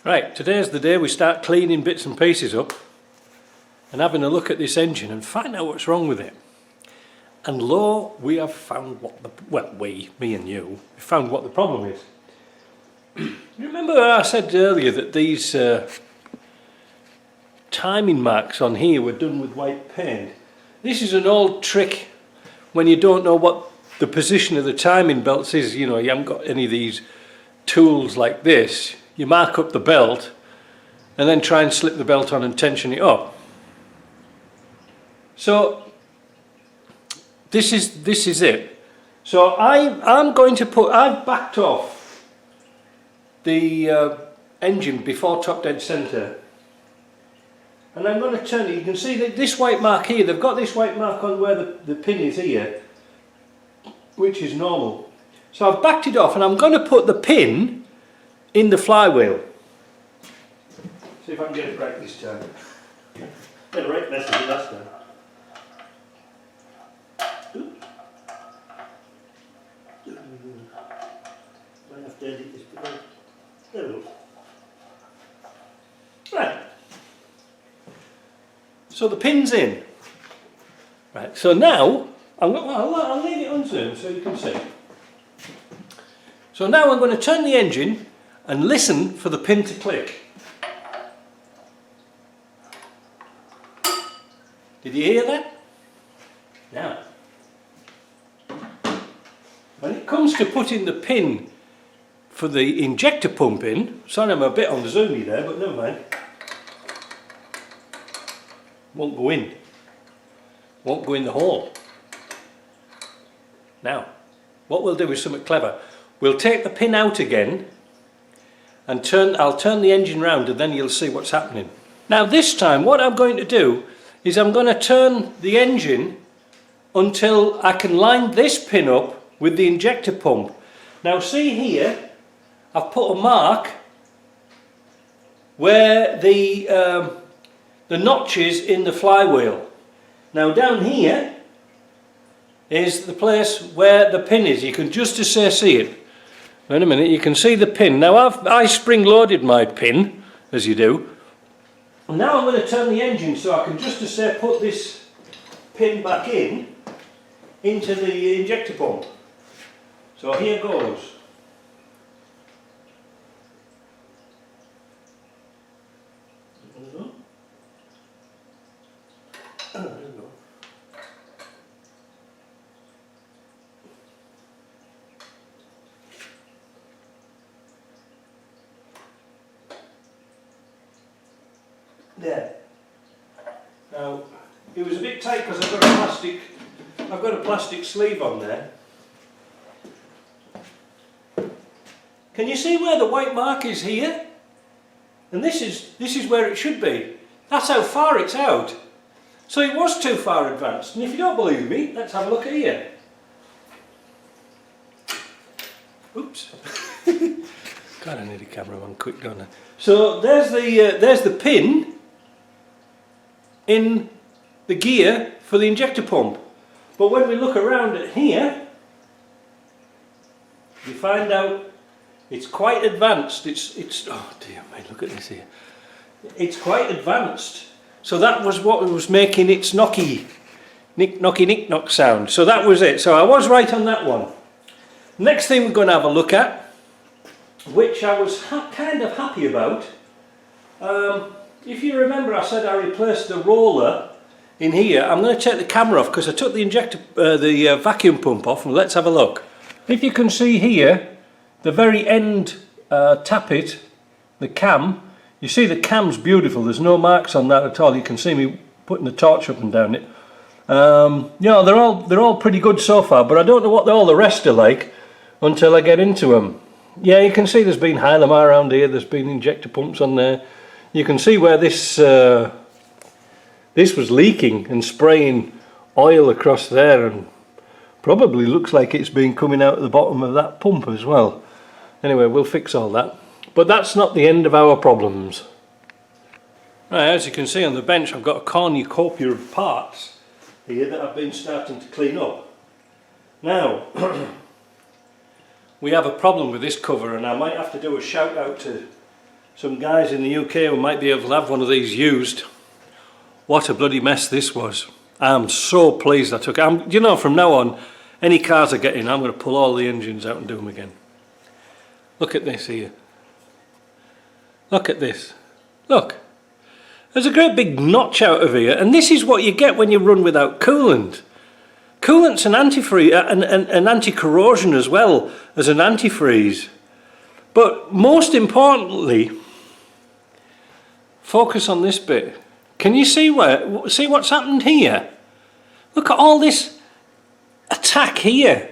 Right, today's the day we start cleaning bits and pieces up and having a look at this engine and find out what's wrong with it. And lo, we have found what the, well, me and you, found what the problem is. You remember I said earlier that these timing marks on here were done with white paint? This is an old trick when you don't know what the position of the timing belts is. You know, you haven't got any of these tools like this. You mark up the belt and then try and slip the belt on and tension it up. So this is it. So I'm going to put, I've backed off the engine before top dead centre, and I'm going to turn it. You can see that this white mark here, they've got this white mark on where the pin is here, which is normal. So I've backed it off and I'm going to put the pin in the flywheel. See if I can get it right this time. Get a right mess of it last time. Might have to edit this bit. There we go. Right. So the pin's in. Right. So now I'll leave it unzoomed so you can see. So now I'm going to turn the engine and listen for the pin to click. Did you hear that? Now, when it comes to putting the pin for the injector pump in, sorry I'm a bit on the zoomy there, but never mind. Won't go in. Won't go in the hole. Now, what we'll do is something clever. We'll take the pin out again and I'll turn the engine round, and then you'll see what's happening. Now this time what I'm going to do is I'm going to turn the engine until I can line this pin up with the injector pump. Now see here, I've put a mark where the notch is in the flywheel. Now down here is the place where the pin is. You can just as say see it. Wait a minute, you can see the pin. Now I spring loaded my pin, as you do. And now I'm going to turn the engine so I can just as say put this pin back into the injector pump. So here goes. There we go. There. Now it was a bit tight because I've got a plastic sleeve on there. Can you see where the white mark is here? And this is where it should be. That's how far it's out. So it was too far advanced. And if you don't believe me, let's have a look at here. Oops. God, I need a cameraman quick, don't I? So there's the pin in the gear for the injector pump. But when we look around at here, we find out it's quite advanced. It's oh dear me, look at this here. It's quite advanced. So that was what was making its knocky knock sound. So that was it. So I was right on that one. Next thing we're going to have a look at, which I was kind of happy about. If you remember, I said I replaced the roller in here. I'm going to take the camera off because I took the vacuum pump off, and let's have a look. If you can see here, the very end tappet, the cam, you see the cam's beautiful. There's no marks on that at all. You can see me putting the torch up and down it. You know, they're all pretty good so far, but I don't know what all the rest are like until I get into them. Yeah, you can see there's been Hylamar around here. There's been injector pumps on there. You can see where this was leaking and spraying oil across there, and probably looks like it's been coming out of the bottom of that pump as well. Anyway, we'll fix all that. But that's not the end of our problems. Right, as you can see on the bench, I've got a cornucopia of parts here that I've been starting to clean up. Now, we have a problem with this cover, and I might have to do a shout out to some guys in the UK who might be able to have one of these used. What a bloody mess this was. I'm so pleased I took it. You know, from now on, any cars I get in, I'm going to pull all the engines out and do them again. Look at this here. Look at this. Look. There's a great big notch out of here, and this is what you get when you run without coolant. Coolant's an antifreeze, an anti-corrosion as well as an antifreeze. But most importantly, focus on this bit. Can you see what's happened here? Look at all this attack here.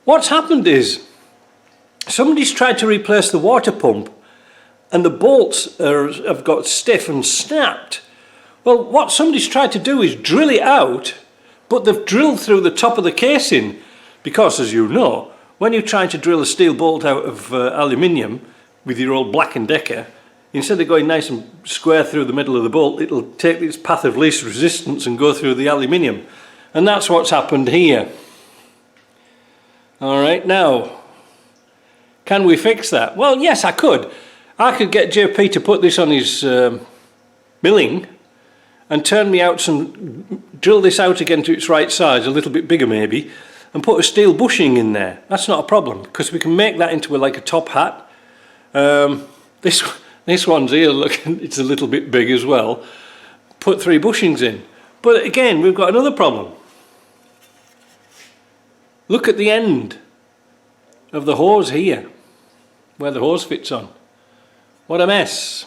What's happened is somebody's tried to replace the water pump and the bolts have got stiff and snapped. Well, what somebody's tried to do is drill it out, but they've drilled through the top of the casing because, as you know, when you're trying to drill a steel bolt out of aluminium with your old Black & Decker, instead of going nice and square through the middle of the bolt, it'll take its path of least resistance and go through the aluminium. And that's what's happened here. Alright, now, can we fix that? Well, yes, I could. I could get JP to put this on his milling and turn me out some, drill this out again to its right size, a little bit bigger maybe, and put a steel bushing in there. That's not a problem, because we can make that into like a top hat. This one's here, look, it's a little bit big as well. Put 3 bushings in. But again, we've got another problem. Look at the end of the hose here, where the hose fits on. What a mess.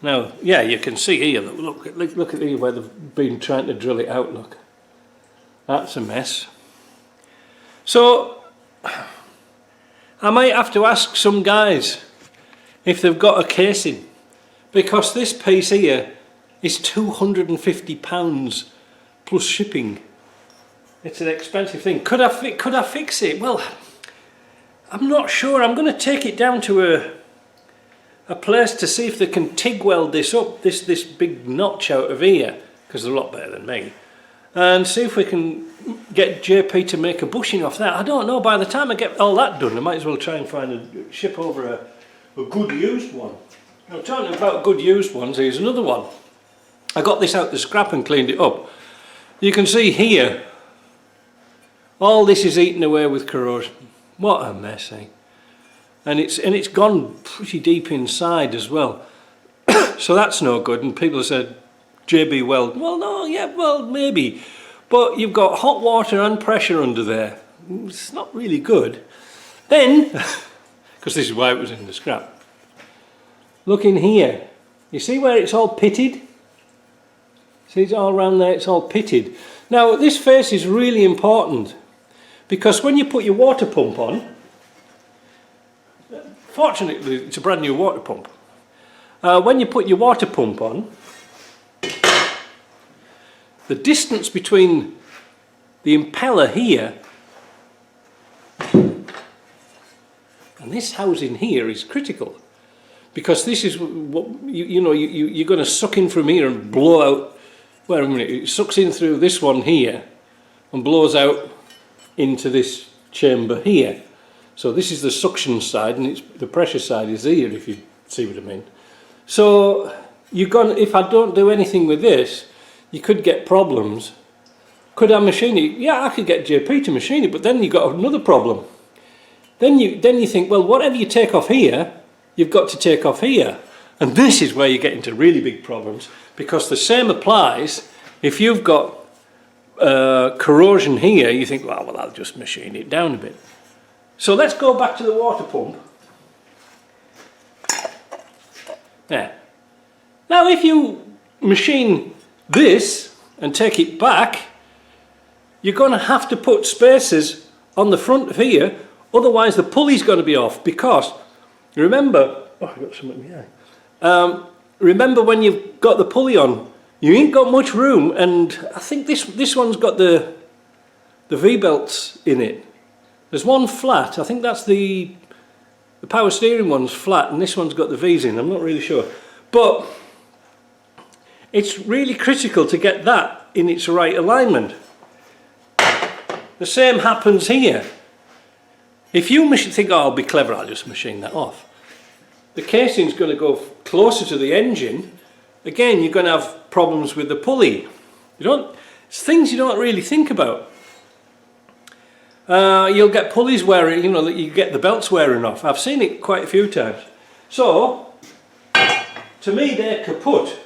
Now, yeah, you can see here, look at here where they've been trying to drill it out, look. That's a mess. So, I might have to ask some guys if they've got a casing, because this piece here is £250 plus shipping. It's an expensive thing. Could I fix it? Well, I'm not sure. I'm going to take it down to a place to see if they can TIG weld this up, this big notch out of here, because they're a lot better than me, and see if we can get JP to make a bushing off that. I don't know. By the time I get all that done, I might as well try and find a ship over a good used one. Now, talking about good used ones, here's another one. I got this out the scrap and cleaned it up. You can see here, all this is eaten away with corrosion. What a mess, eh? And it's gone pretty deep inside as well. So that's no good. And people have said, JB weld. Well, no, yeah, well, maybe. But you've got hot water and pressure under there. It's not really good. Then, because this is why it was in the scrap. Look in here. You see where it's all pitted? See, it's all around there, it's all pitted. Now, this face is really important, because when you put your water pump on, fortunately it's a brand new water pump. When you put your water pump on, the distance between the impeller here and this housing here is critical, because this is what you're going to suck in from here and blow out. Wait a minute, it sucks in through this one here and blows out into this chamber here. So this is the suction side, and the pressure side is here, if you see what I mean. So if I don't do anything with this, you could get problems. Could I machine it? Yeah, I could get JP to machine it, but then you've got another problem. Then you think, well, whatever you take off here, you've got to take off here. And this is where you get into really big problems, because the same applies if you've got corrosion here. You think, well, I'll just machine it down a bit. So let's go back to the water pump. There. Now, if you machine this and take it back, you're going to have to put spacers on the front of here, otherwise the pulley's going to be off. Because remember, oh, I got something in my eye. Remember, when you've got the pulley on, you ain't got much room, and I think this one's got the V-belts in it. There's one flat. I think that's the power steering one's flat, and this one's got the V's in. I'm not really sure, but it's really critical to get that in its right alignment. The same happens here. If you think, oh, I'll be clever, I'll just machine that off. the casing's going to go closer to the engine, again you're going to have problems with the pulley. It's things you don't really think about. You'll get pulleys wearing, you get the belts wearing off. I've seen it quite a few times. So, to me they're kaput.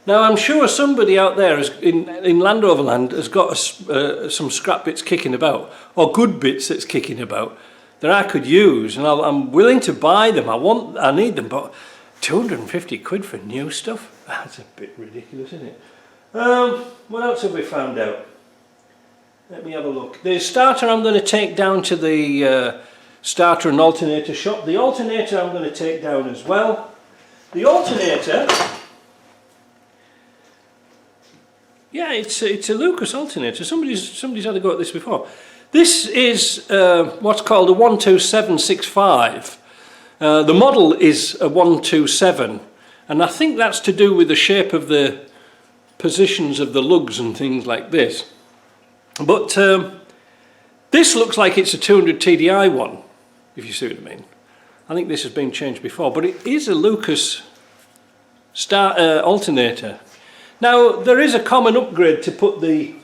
Now I'm sure somebody out there in Land Overland has got some scrap bits kicking about, or good bits that's kicking about, that I could use, and I'm willing to buy them. I need them, but 250 quid for new stuff? That's a bit ridiculous, isn't it? What else have we found out? Let me have a look. The starter I'm going to take down to the starter and alternator shop. The alternator I'm going to take down as well. The alternator, yeah, it's a Lucas alternator. Somebody's had a go at this before. This is what's called a 12765. The model is a 127, and I think that's to do with the shape of the positions of the lugs and things like this. But this looks like it's a 200 TDI one, if you see what I mean. I think this has been changed before, but it is a Lucas alternator. Now there is a common upgrade to put the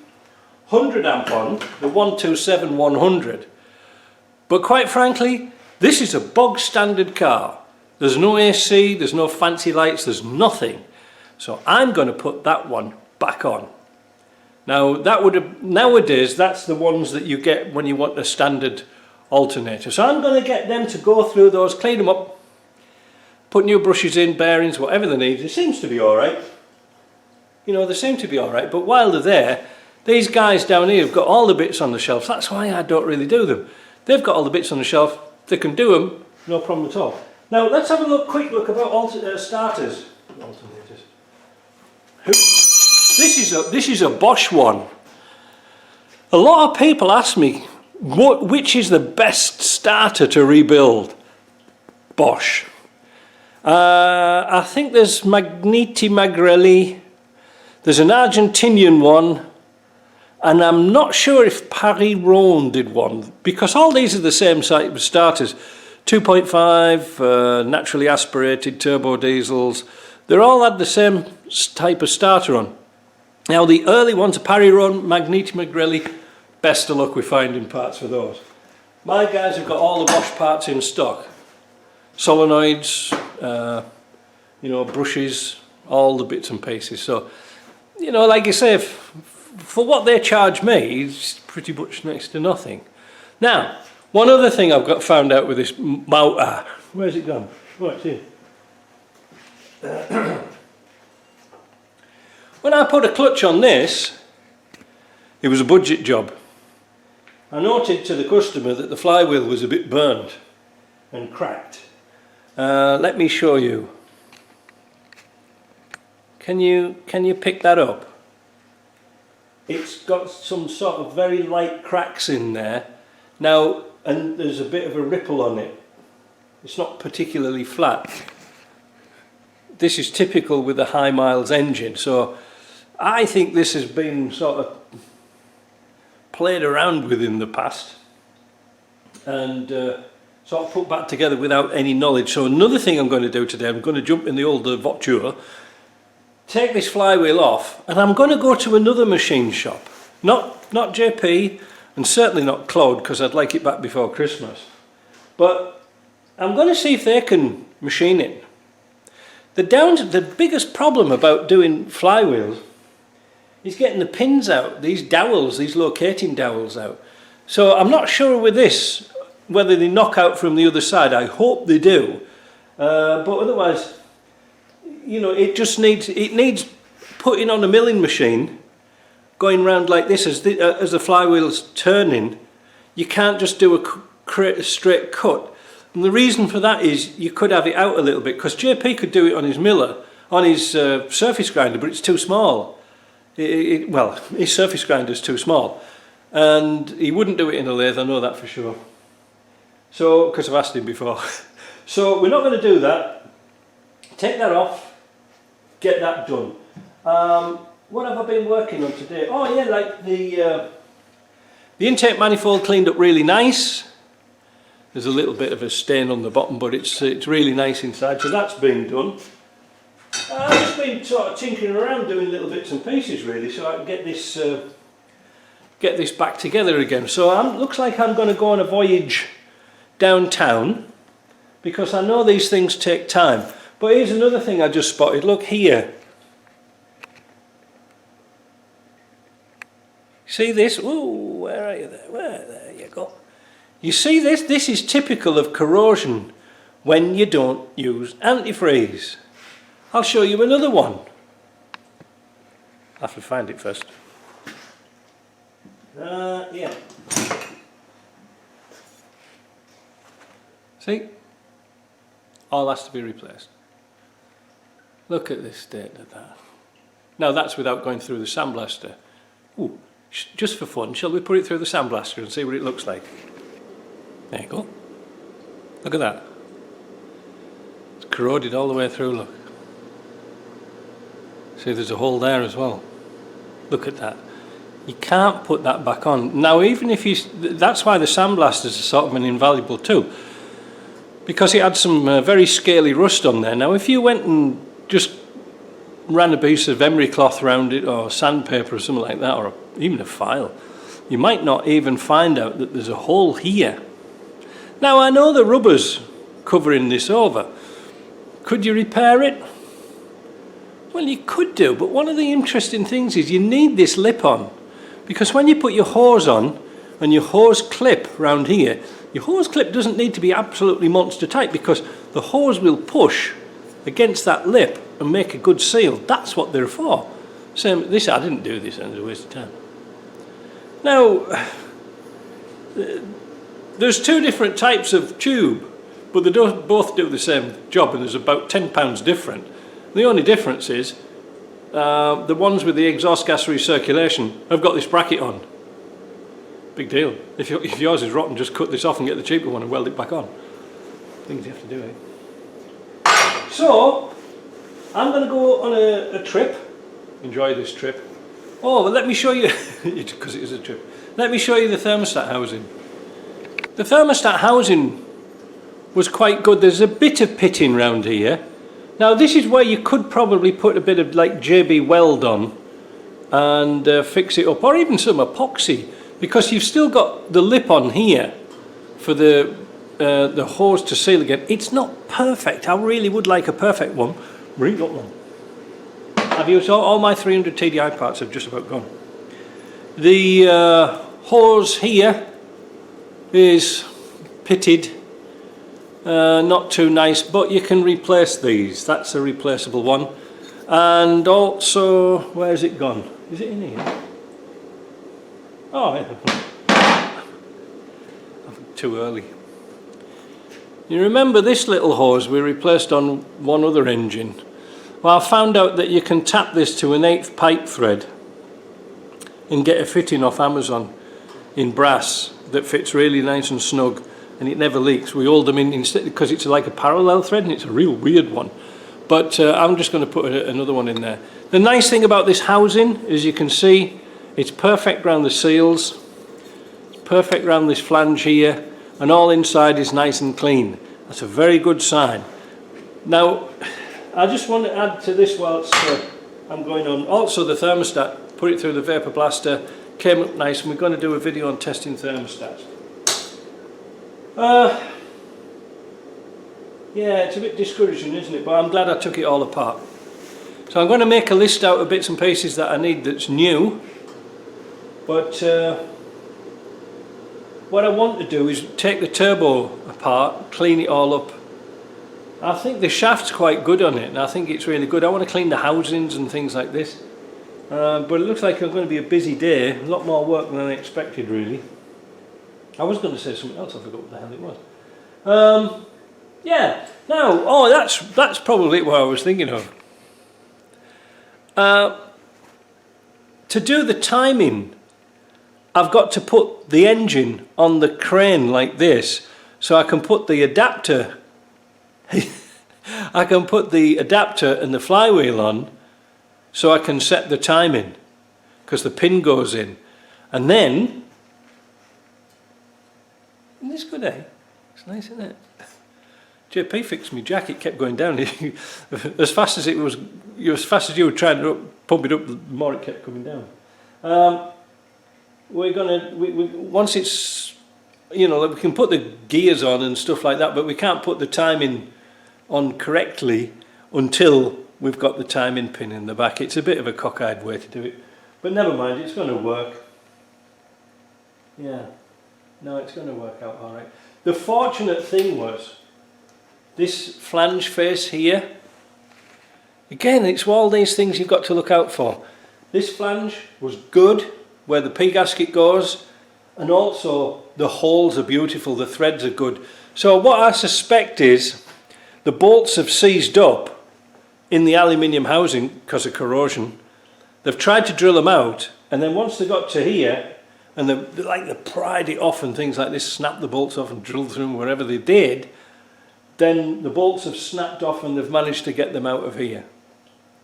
100 amp on, the 127-100, but quite frankly this is a bog standard car. There's no AC, there's no fancy lights, there's nothing. So I'm going to put that one back on. Now nowadays that's the ones that you get when you want a standard alternator. So I'm going to get them to go through those, clean them up, put new brushes in, bearings, whatever they need. It seems to be alright. They seem to be alright, but while they're there, these guys down here have got all the bits on the shelf. That's why I don't really do them. They've got all the bits on the shelf, they can do them, no problem at all. Now let's have a quick look about starters. Alternators. This is a Bosch one. A lot of people ask me which is the best starter to rebuild. Bosch. I think there's Magneti Magrelli, there's an Argentinian one, and I'm not sure if Paris-Rhône did one, because all these are the same type of starters. 2.5, naturally aspirated turbo diesels, they're all had the same type of starter on. Now the early ones, Paris-Rhône, Magneti Magrelli, best of luck with finding parts for those. My guys have got all the Bosch parts in stock. Solenoids, brushes, all the bits and pieces. So, like I say, for what they charge me, it's pretty much next to nothing. Now, one other thing I've found out with this motor. Where's it gone? Oh, it's here. When I put a clutch on this, it was a budget job. I noted to the customer that the flywheel was a bit burnt and cracked. Let me show you. Can you pick that up? It's got some sort of very light cracks in there. Now, and there's a bit of a ripple on it. It's not particularly flat. This is typical with a high miles engine, so I think this has been sort of played around with in the past and sort of put back together without any knowledge. So another thing I'm going to do today, I'm going to jump in the old voiture, take this flywheel off, and I'm going to go to another machine shop. Not JP, and certainly not Claude, because I'd like it back before Christmas. But I'm going to see if they can machine it. The biggest problem about doing flywheels is getting the pins out, these dowels, these locating dowels out. So I'm not sure with this whether they knock out from the other side. I hope they do, but otherwise, it needs putting on a milling machine, going round like this as the flywheel's turning. You can't just do a straight cut. And the reason for that is you could have it out a little bit, because JP could do it on his miller, on his surface grinder, but it's too small. Well, his surface grinder is too small, and he wouldn't do it in a lathe, I know that for sure. So, because I've asked him before. So we're not going to do that. Take that off, get that done. What have I been working on today? Oh yeah, like the intake manifold cleaned up really nice. There's a little bit of a stain on the bottom, but it's really nice inside. So that's been done. I've just been sort of tinkering around doing little bits and pieces really, so I can get this back together again. So looks like I'm going to go on a voyage downtown, because I know these things take time. But here's another thing I just spotted. Look here. See this? Ooh, where are you there? There you go. You see this? This is typical of corrosion when you don't use antifreeze. I'll show you another one. I have to find it first. Yeah. See? All has to be replaced. Look at this state of that. Now that's without going through the sandblaster. Ooh, just for fun, shall we put it through the sandblaster and see what it looks like? There you go. Look at that. It's corroded all the way through, look. See, there's a hole there as well. Look at that. You can't put that back on. Now, even if you... That's why the sandblasters are sort of an invaluable tool, because it had some very scaly rust on there. Now, if you went and just ran a piece of emery cloth around it, or sandpaper or something like that, or even a file, you might not even find out that there's a hole here. Now, I know the rubber's covering this over. Could you repair it? Well, you could do, but one of the interesting things is you need this lip on, because when you put your hose on and your hose clip round here, your hose clip doesn't need to be absolutely monster tight, because the hose will push against that lip and make a good seal. That's what they're for. Same, this, I didn't do this, and it was a waste of time. Now, there's two different types of tube, but they both do the same job, and there's about £10 different. The only difference is the ones with the exhaust gas recirculation have got this bracket on. Big deal. If yours is rotten, just cut this off and get the cheaper one and weld it back on. Things you have to do, eh? So, I'm going to go on a trip. Enjoy this trip. Oh, but let me show you, because it is a trip. Let me show you the thermostat housing. The thermostat housing was quite good. There's a bit of pitting round here. Now this is where you could probably put a bit of like JB weld on and fix it up, or even some epoxy, because you've still got the lip on here for the hose to seal again. It's not perfect. I really would like a perfect one. Bring up one. I've used all my 300 TDI parts have just about gone. The hose here is pitted. Not too nice, but you can replace these. That's a replaceable one. And also, where's it gone? Is it in here? Oh, yeah. Too early. You remember this little hose we replaced on one other engine? Well, I found out that you can tap this to an 1/8 pipe thread and get a fitting off Amazon in brass that fits really nice and snug, and it never leaks. We hold them in instead, because it's like a parallel thread and it's a real weird one. But I'm just going to put another one in there. The nice thing about this housing, as you can see, it's perfect around the seals, it's perfect around this flange here, and all inside is nice and clean. That's a very good sign. Now, I just want to add to this whilst I'm going on. Also, the thermostat, put it through the vapor blaster, came up nice, and we're going to do a video on testing thermostats. Yeah, it's a bit discouraging, isn't it? But I'm glad I took it all apart. So I'm going to make a list out of bits and pieces that I need that's new. But what I want to do is take the turbo apart, clean it all up. I think the shaft's quite good on it, and I think it's really good. I want to clean the housings and things like this. But it looks like it's going to be a busy day, a lot more work than I expected, really. I was going to say something else, I forgot what the hell it was. Yeah, now, oh, that's probably what I was thinking of. To do the timing, I've got to put the engine on the crane like this, so I can put the adapter I can put the adapter and the flywheel on, so I can set the timing, because the pin goes in. And then, isn't this good, eh? nice, isn't it? JP fixed me jacket, kept going down. As fast as it was, as fast as you were trying to pump it up, the more it kept coming down. We're gonna, once it's, you know, we can put the gears on and stuff like that, but we can't put the timing on correctly until we've got the timing pin in the back. It's a bit of a cockeyed way to do it, but never mind, it's going to work. Yeah, no, it's going to work out all right. The fortunate thing was, this flange face here, again, it's all these things you've got to look out for. This flange was good, where the P-gasket goes, and also the holes are beautiful, the threads are good. So what I suspect is, the bolts have seized up in the aluminium housing because of corrosion. They've tried to drill them out, and then once they got to here, and they pried it off and things like this, snapped the bolts off and drilled through them wherever they did, then the bolts have snapped off and they've managed to get them out of here.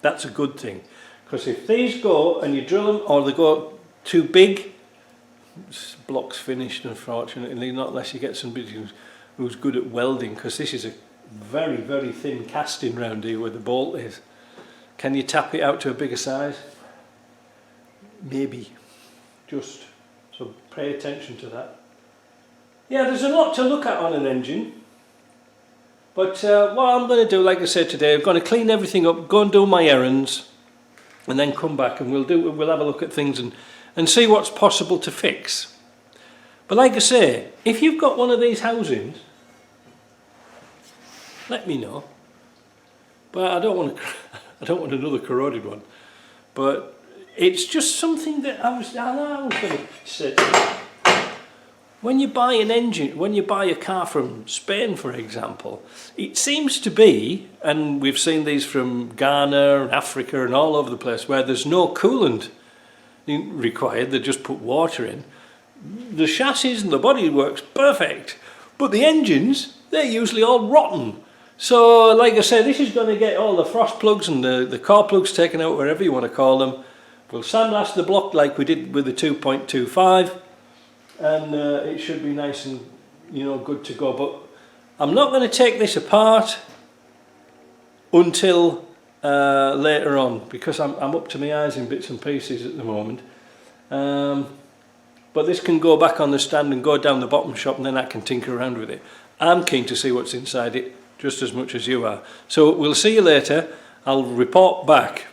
That's a good thing, because if these go and you drill them, or they go too big, this block's finished, unfortunately, not unless you get somebody who's good at welding, because this is a very, very thin casting round here where the bolt is. Can you tap it out to a bigger size? Maybe. Just so pay attention to that. Yeah, there's a lot to look at on an engine. But what I'm going to do, like I said today, I'm going to clean everything up, go and do my errands, and then come back and we'll have a look at things and see what's possible to fix. But like I say, if you've got one of these housings, let me know. But I don't want another corroded one. But it's just something that I was going to say. When you buy an engine, when you buy a car from Spain, for example, it seems to be, and we've seen these from Ghana and Africa and all over the place, where there's no coolant required, they just put water in. The chassis and the body works perfect, but the engines, they're usually all rotten. So, like I said, this is going to get all the frost plugs and the core plugs taken out, wherever you want to call them. We'll sandblast the block like we did with the 2.25. And it should be nice and, you know, good to go. But I'm not going to take this apart until later on, because I'm up to my eyes in bits and pieces at the moment. But this can go back on the stand and go down the bottom shop, and then I can tinker around with it. I'm keen to see what's inside it just as much as you are. So we'll see you later. I'll report back.